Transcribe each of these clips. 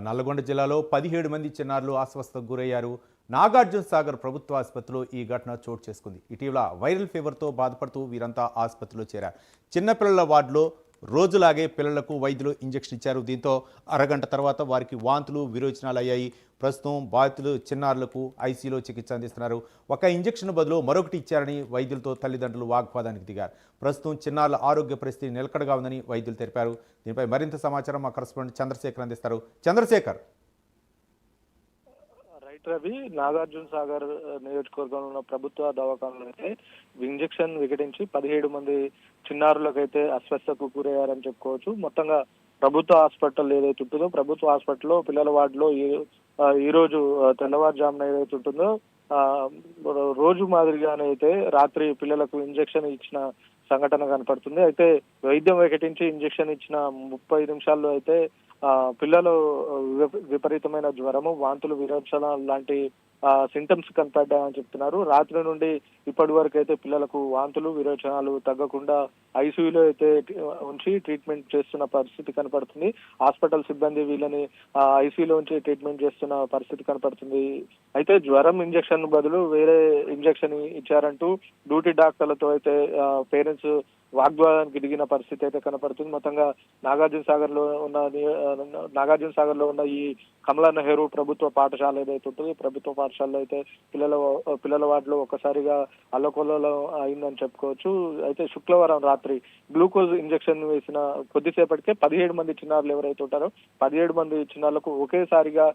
నల్లగొండ జిల్లాలో 17 మంది చిన్నారులు అస్వస్థతకు గురయ్యారు. నాగార్జున సాగర్ ప్రభుత్వ ఆసుపత్రిలో ఈ ఘటన చోటు చేసుకుంది. ఇటీవల వైరల్ ఫీవర్తో బాధపడుతూ వీరంతా ఆసుపత్రిలో చేరారు. చిన్నపిల్లల వార్డులో రోజులాగే పిల్లలకు వైద్యులు ఇంజెక్షన్ ఇచ్చారు. దీంతో అరగంట తర్వాత వారికి వాంతులు విరోచనాలు అయ్యాయి. ప్రస్తుతం బాధితులు చిన్నారులకు ఐసీయూలో చికిత్స అందిస్తున్నారు. ఒక ఇంజెక్షన్ బదులు మరొకటి ఇచ్చారని వైద్యులతో తల్లిదండ్రులు వాగ్వాదానికి దిగారు. ప్రస్తుతం చిన్నారుల ఆరోగ్య పరిస్థితి నిలకడగా ఉందని వైద్యులు తెలిపారు. దీనిపై మరింత సమాచారం మా కరెస్పాండెంట్ చంద్రశేఖర్ అందిస్తారు. చంద్రశేఖర్. రవి, నాగార్జున సాగర్ నియోజకవర్గంలో ఉన్న ప్రభుత్వ దవాఖానలో అయితే ఇంజెక్షన్ వికటించి 17 మంది చిన్నారులకైతే అస్వస్థతకు గురయ్యారని చెప్పుకోవచ్చు. మొత్తంగా ప్రభుత్వ హాస్పిటల్ ఏదైతే ఉంటుందో ప్రభుత్వ హాస్పిటల్లో పిల్లల వార్డులో ఈ రోజు తెల్లవారుజామున ఏదైతే ఉంటుందో రోజు మాదిరిగానే అయితే రాత్రి పిల్లలకు ఇంజెక్షన్ ఇచ్చిన సంఘటన కనపడుతుంది. అయితే వైద్యం వికటించి ఇంజెక్షన్ ఇచ్చిన 30 నిమిషాల్లో అయితే పిల్లలు విపరీతమైన జ్వరము, వాంతులు, విరోచనాలు లాంటి సింటమ్స్ కనపడ్డాయని చెప్తున్నారు. రాత్రి నుండి ఇప్పటి వరకు అయితే పిల్లలకు వాంతులు, విరోచనాలు తగ్గకుండా ఐసీయూలో అయితే ఉంచి ట్రీట్మెంట్ చేస్తున్న పరిస్థితి కనపడుతుంది. హాస్పిటల్ సిబ్బంది వీళ్ళని ఐసీయూలో ఉంచి ట్రీట్మెంట్ చేస్తున్న పరిస్థితి కనపడుతుంది. అయితే జ్వరం ఇంజెక్షన్ బదులు వేరే ఇంజెక్షన్ ఇచ్చారంటూ డ్యూటీ డాక్టర్లతో అయితే పేరెంట్స్ వాగ్వాదానికి దిగిన పరిస్థితి అయితే కనపడుతుంది. మొత్తంగా నాగార్జున సాగర్ లో ఉన్న ఈ కమలా నెహ్రూ ప్రభుత్వ పాఠశాల ఏదైతే ఉంటుందో ప్రభుత్వ పాఠశాలలో అయితే పిల్లల వార్డులో ఒక్కసారిగా అల్లకొల్లలో అయిందని చెప్పుకోవచ్చు. అయితే శుక్రవారం రాత్రి గ్లూకోజ్ ఇంజెక్షన్ వేసిన కొద్దిసేపటికే 17 మంది చిన్నారులు ఎవరైతే ఉంటారో 17 మంది చిన్నారులకు ఒకేసారిగా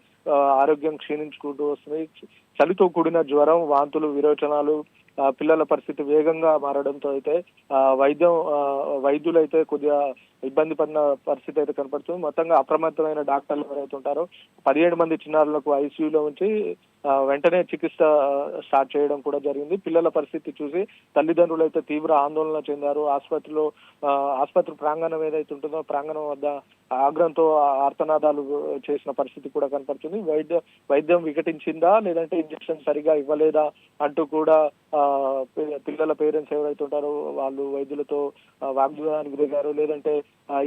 ఆరోగ్యం క్షీణించుకుంటూ వస్తుంది. చలితో కూడిన జ్వరం, వాంతులు, విరోచనాలు, పిల్లల పరిస్థితి వేగంగా మారడంతో అయితే వైద్యులు అయితే కొద్దిగా ఇబ్బంది పడిన పరిస్థితి అయితే కనపడుతుంది. మొత్తంగా అప్రమత్తమైన డాక్టర్లు ఎవరైతే ఉంటారో 17 మంది చిన్నారులకు ఐసీయూలో ఉంచి వెంటనే చికిత్స స్టార్ట్ చేయడం కూడా జరిగింది. పిల్లల పరిస్థితి చూసి తల్లిదండ్రులు అయితే తీవ్ర ఆందోళన చెందారు. ఆసుపత్రి ప్రాంగణం ఏదైతే ఉంటుందో ప్రాంగణం వద్ద ఆగ్రహంతో ఆర్తనాదాలు చేసిన పరిస్థితి కూడా కనపడుతుంది. వైద్యం వికటించిందా లేదంటే ఇంజెక్షన్ సరిగా ఇవ్వలేదా అంటూ కూడా పిల్లల పేరెంట్స్ ఎవరైతే ఉంటారో వాళ్ళు వైద్యులతో వాగ్వాదానికి దిగారు. లేదంటే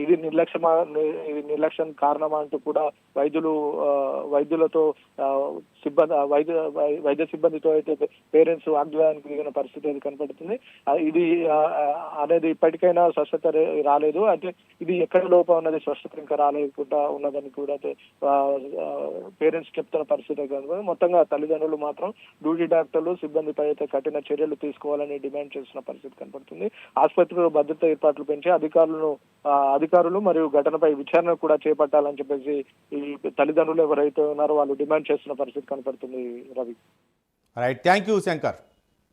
ఇది నిర్లక్ష్యం కారణమా అంటూ కూడా వైద్యులతో వైద్య సిబ్బందితో అయితే పేరెంట్స్ వాగ్వాదానికి దిగిన పరిస్థితి అయితే కనపడుతుంది. ఇది అనేది ఇప్పటికైనా స్వస్థత రాలేదు. అంటే ఇది ఎక్కడ లోపం ఉన్నది స్వస్థత ఇంకా రాలేకుండా ఉన్నదని కూడా పేరెంట్స్ చెప్తున్న పరిస్థితి కనపడుతుంది. మొత్తంగా తల్లిదండ్రులు మాత్రం డ్యూటీ డాక్టర్లు సిబ్బందిపై అయితే కఠిన చర్యలు తీసుకోవాలని డిమాండ్ చేస్తున్న పరిస్థితి కనపడుతుంది. ఆసుపత్రిలో భద్రతా ఏర్పాట్లు పెంచి అధికారులు మరియు ఘటనపై విచారణ కూడా చేపట్టాలని చెప్పేసి ఈ తల్లిదండ్రులు ఎవరైతే ఉన్నారో వాళ్ళు డిమాండ్ చేస్తున్న పరిస్థితి కనపడుతుంది. Ravi, right, thank you Shankar.